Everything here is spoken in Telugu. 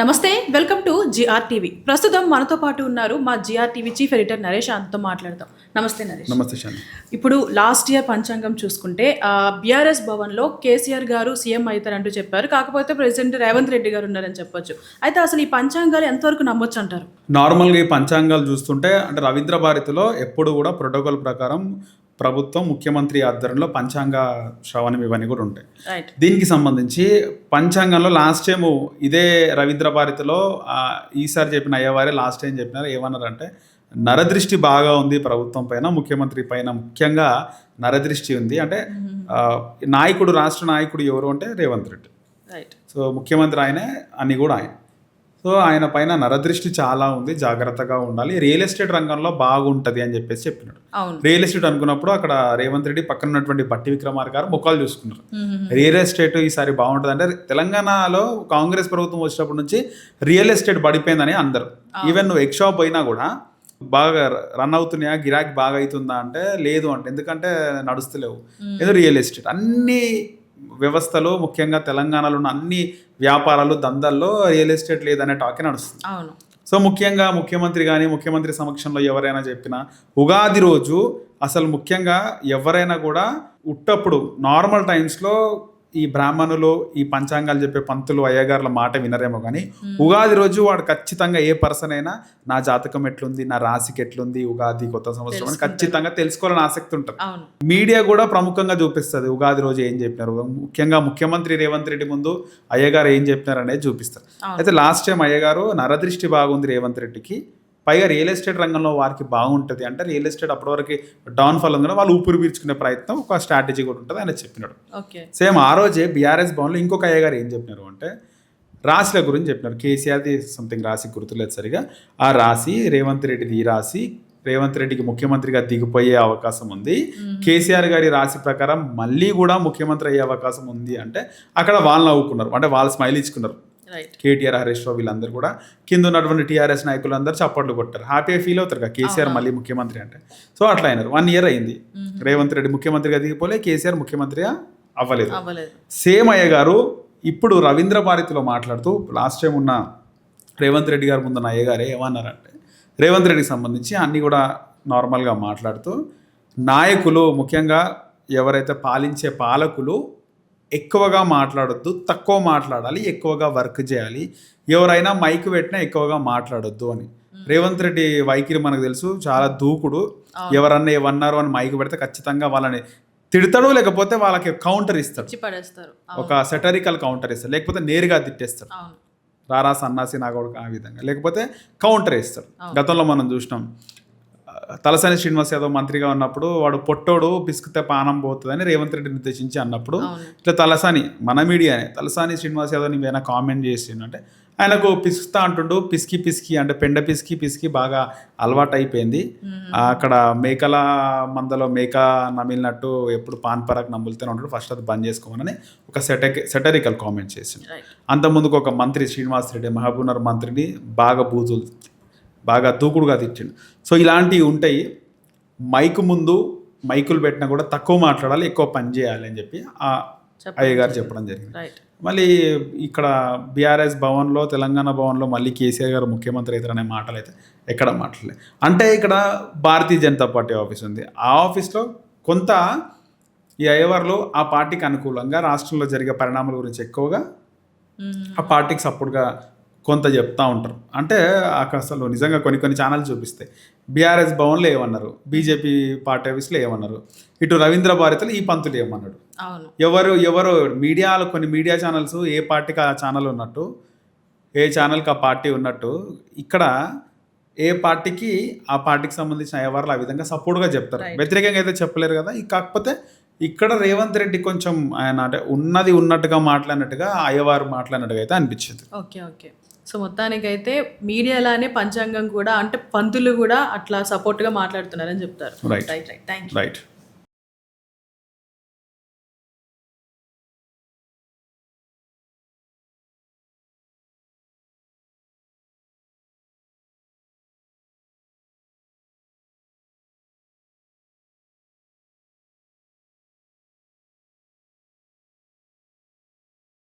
నమస్తే, వెల్కమ్ టు జిఆర్ టీవీ. ప్రస్తుతం మనతో పాటు ఉన్నారు మా GR TV chief editor Naresh. అంతా మాట్లాడతాం. నమస్తే నరేష్. నమస్తే శాంతి. ఇప్పుడు లాస్ట్ ఇయర్ పంచాంగం చూసుకుంటే బీఆర్ఎస్ భవన్లో కేసీఆర్ గారు సీఎం అవుతారంటూ చెప్పారు. కాకపోతే ప్రెసిడెంట్ రేవంత్ రెడ్డి గారు ఉన్నారని చెప్పొచ్చు. అయితే అసలు ఈ పంచాంగాలు ఎంతవరకు నమ్మొచ్చు అంటారు? నార్మల్గా ఈ పంచాంగాలు చూస్తుంటే అంటే రవీంద్ర భారతిలో ఎప్పుడు కూడా ప్రోటోకాల్ ప్రకారం ప్రభుత్వం ముఖ్యమంత్రి ఆధ్వర్యంలో పంచాంగ శ్రవణం ఇవన్నీ కూడా ఉంటాయి. దీనికి సంబంధించి పంచాంగంలో లాస్ట్ టైం ఇదే రవీంద్ర భారతిలో ఈసారి చెప్పిన అయ్యవారే లాస్ట్ టైం చెప్పినారు. ఏమన్నారంటే నరదృష్టి బాగా ఉంది ప్రభుత్వం పైన, ముఖ్యమంత్రి పైన ముఖ్యంగా నరదృష్టి ఉంది. అంటే నాయకుడు, రాష్ట్ర నాయకుడు ఎవరు అంటే రేవంత్ రెడ్డి. సో ముఖ్యమంత్రి ఆయనే, అన్ని కూడా ఆయన. సో ఆయన పైన నరదృష్టి చాలా ఉంది, జాగ్రత్తగా ఉండాలి. రియల్ ఎస్టేట్ రంగంలో బాగుంటుంది అని చెప్పేసి చెప్పినాడు. రియల్ ఎస్టేట్ అనుకున్నప్పుడు అక్కడ రేవంత్ రెడ్డి పక్కన ఉన్నటువంటి బట్టి విక్రమార్క గారు ముఖాలు చూసుకున్నారు. రియల్ ఎస్టేట్ ఈసారి బాగుంటుంది అంటే తెలంగాణలో కాంగ్రెస్ ప్రభుత్వం వచ్చినప్పటి నుంచి రియల్ ఎస్టేట్ పడిపోయిందని అందరు. ఈవెన్ నువ్వు ఎక్స్షాప్ పోయినా కూడా బాగా రన్ అవుతున్నాయా, గిరాకీ బాగా అవుతుందా అంటే లేదు అంటే, ఎందుకంటే నడుస్తలేవు. ఏదో రియల్ ఎస్టేట్ అన్ని వ్యవస్థలు, ముఖ్యంగా తెలంగాణలో ఉన్న అన్ని వ్యాపారాలు, దందాల్లో రియల్ ఎస్టేట్ లేదనే టాకే నడుస్తుంది. సో ముఖ్యంగా ముఖ్యమంత్రి కానీ, ముఖ్యమంత్రి సమక్షంలో ఎవరైనా చెప్పినా ఉగాది రోజు అసలు ముఖ్యంగా ఎవరైనా కూడా ఉట్టప్పుడు నార్మల్ టైమ్స్లో ఈ బ్రాహ్మణులు, ఈ పంచాంగాలు చెప్పే పంతులు, అయ్యగారుల మాట వినరేమో కానీ ఉగాది రోజు వాడు ఖచ్చితంగా ఏ పర్సన్ అయినా నా జాతకం ఎట్లుంది, నా రాశికి ఎట్లుంది, ఉగాది కొత్త సంవత్సరం అని ఖచ్చితంగా తెలుసుకోవాలని ఆసక్తి ఉంటుంది. మీడియా కూడా ప్రముఖంగా చూపిస్తుంది ఉగాది రోజు ఏం చెప్పినారు. ముఖ్యంగా ముఖ్యమంత్రి రేవంత్ రెడ్డి ముందు అయ్యగారు ఏం చెప్పినారు అనేది చూపిస్తారు. అయితే లాస్ట్ టైం అయ్యగారు నరదృష్టి బాగుంది రేవంత్ రెడ్డికి, పైగా రియల్ ఎస్టేట్ రంగంలో వారికి బాగుంటుంది అంటే రియల్ ఎస్టేట్ అప్పటివరకు డౌన్ఫాల్ ఉంది, వాళ్ళు ఊపిరి పీల్చుకునే ప్రయత్నం, ఒక స్ట్రాటజీ కూడా ఉంటుంది ఆయన చెప్పినాడు. సేమ్ ఆ రోజే బీఆర్ఎస్ భవన్లో ఇంకొక అయ్యగారు ఏం చెప్పినారు అంటే రాశిల గురించి చెప్పినారు. కేసీఆర్ది సంథింగ్ రాశి గుర్తులేదు సరిగా. ఆ రాశి రేవంత్ రెడ్డిది, ఈ రాశి రేవంత్ రెడ్డికి ముఖ్యమంత్రిగా దిగిపోయే అవకాశం ఉంది. కేసీఆర్ గారి రాశి ప్రకారం మళ్ళీ కూడా ముఖ్యమంత్రి అయ్యే అవకాశం ఉంది అంటే అక్కడ వాళ్ళు నవ్వుకున్నారు, అంటే వాళ్ళు స్మైల్ ఇచ్చుకున్నారు. కేటీఆర్, హరీష్ రావు వీళ్ళందరూ కూడా, కింద ఉన్నటువంటి టీఆర్ఎస్ నాయకులు అందరూ చప్పట్లు కొట్టారు, హ్యాపీగా ఫీల్ అవుతారు కదా కేసీఆర్ మళ్ళీ ముఖ్యమంత్రి అంటే. సో అట్లా అయినారు. 1 year అయింది రేవంత్ రెడ్డి ముఖ్యమంత్రిగా దిగిపోలే, కేసీఆర్ ముఖ్యమంత్రిగా అవ్వలేదు. సేమ్ అయ్య గారు ఇప్పుడు రవీంద్ర భారతిలో మాట్లాడుతూ లాస్ట్ టైం ఉన్న రేవంత్ రెడ్డి గారు ముందున్న అయ్యగారే ఏమన్నారంటే రేవంత్ రెడ్డికి సంబంధించి అన్నీ కూడా నార్మల్గా మాట్లాడుతూ నాయకులు, ముఖ్యంగా ఎవరైతే పాలించే పాలకులు ఎక్కువగా మాట్లాడొద్దు, తక్కువ మాట్లాడాలి, ఎక్కువగా వర్క్ చేయాలి, ఎవరైనా మైక్ పెట్టినా ఎక్కువగా మాట్లాడొద్దు అని. రేవంత్ రెడ్డి వైఖరి మనకు తెలుసు, చాలా దూకుడు. ఎవరన్నా ఏమన్నారు అని మైక్ పెడితే ఖచ్చితంగా వాళ్ళని తిడతాడు, లేకపోతే వాళ్ళకి కౌంటర్ ఇస్తాడు, ఒక సెటరికల్ కౌంటర్ ఇస్తాడు, లేకపోతే నేరుగా తిట్టేస్తాడు, రారా సన్నాసి నా కొడుకు ఆ విధంగా, లేకపోతే కౌంటర్ ఇస్తాడు. గతంలో మనం చూసినాం తలసాని శ్రీనివాస్ యాదవ్ మంత్రిగా ఉన్నప్పుడు వాడు పొట్టోడు పిసికితే పానం పోతుందని రేవంత్ రెడ్డిని ఉద్దేశించి అన్నప్పుడు ఇట్లా తలసాని, మన మీడియానే తలసాని శ్రీనివాస్ యాదవ్ని ఏమైనా కామెంట్ చేసిందంటే ఆయనకు పిసుకుతా అంటుండు, పిసికి అంటే పెండ పిసికి బాగా అలవాటు అయిపోయింది. అక్కడ మేకల మందలో మేక నమిలినట్టు ఎప్పుడు పాన్ పరాకు నమ్ములుతూనే ఉంటాడు, ఫస్ట్ అది బంద్ చేసుకోమని ఒక సెటరికల్ కామెంట్ చేసింది. అంతకుముందుకు ఒక మంత్రి శ్రీనివాస్ రెడ్డి, మహబూబ్నగర్ మంత్రిని బాగా దూకుడుగా తిట్టిండు. సో ఇలాంటివి ఉంటాయి. మైకు ముందు మైకులు పెట్టినా కూడా తక్కువ మాట్లాడాలి, ఎక్కువ పని చేయాలి అని చెప్పి అయ్యగారు చెప్పడం జరిగింది. మళ్ళీ ఇక్కడ బీఆర్ఎస్ భవన్లో, తెలంగాణ భవన్లో మళ్ళీ కేసీఆర్ గారు ముఖ్యమంత్రి అవుతారనే మాటలు అయితే ఎక్కడ మాట్లాడలేదు. అంటే ఇక్కడ భారతీయ జనతా పార్టీ ఆఫీస్ ఉంది, ఆ ఆఫీస్లో కొంత ఈ అయ్యవార్లు ఆ పార్టీకి అనుకూలంగా రాష్ట్రంలో జరిగే పరిణామాల గురించి ఎక్కువగా ఆ పార్టీకి సపోర్ట్గా కొంత చెప్తా ఉంటారు. అంటే అసలు నిజంగా కొన్ని ఛానల్ చూపిస్తాయి బీఆర్ఎస్ భవన్లో ఏమన్నారు, బీజేపీ పార్టీ ఆఫీస్లో ఏమన్నారు, ఇటు రవీంద్ర భారతిలో ఈ పంతులు ఏమన్నాడు. ఎవరు మీడియాలో కొన్ని మీడియా ఛానల్స్ ఏ పార్టీకి ఆ ఛానల్ ఉన్నట్టు, ఏ ఛానల్కి ఆ పార్టీ ఉన్నట్టు, ఇక్కడ ఏ పార్టీకి ఆ పార్టీకి సంబంధించిన అయ్యవారులు ఆ విధంగా సపోర్ట్గా చెప్తారు, వ్యతిరేకంగా అయితే చెప్పలేరు కదా. కాకపోతే ఇక్కడ రేవంత్ రెడ్డి కొంచెం ఆయన అంటే ఉన్నది ఉన్నట్టుగా మాట్లాడినట్టుగా అయ్యవారు మాట్లాడినట్టుగా అయితే అనిపించింది. ఓకే. సో మొత్తానికైతే మీడియాలానే పంచాంగం కూడా, అంటే పంతులు కూడా అట్లా సపోర్ట్గా మాట్లాడుతున్నారని చెప్తారు. రైట్.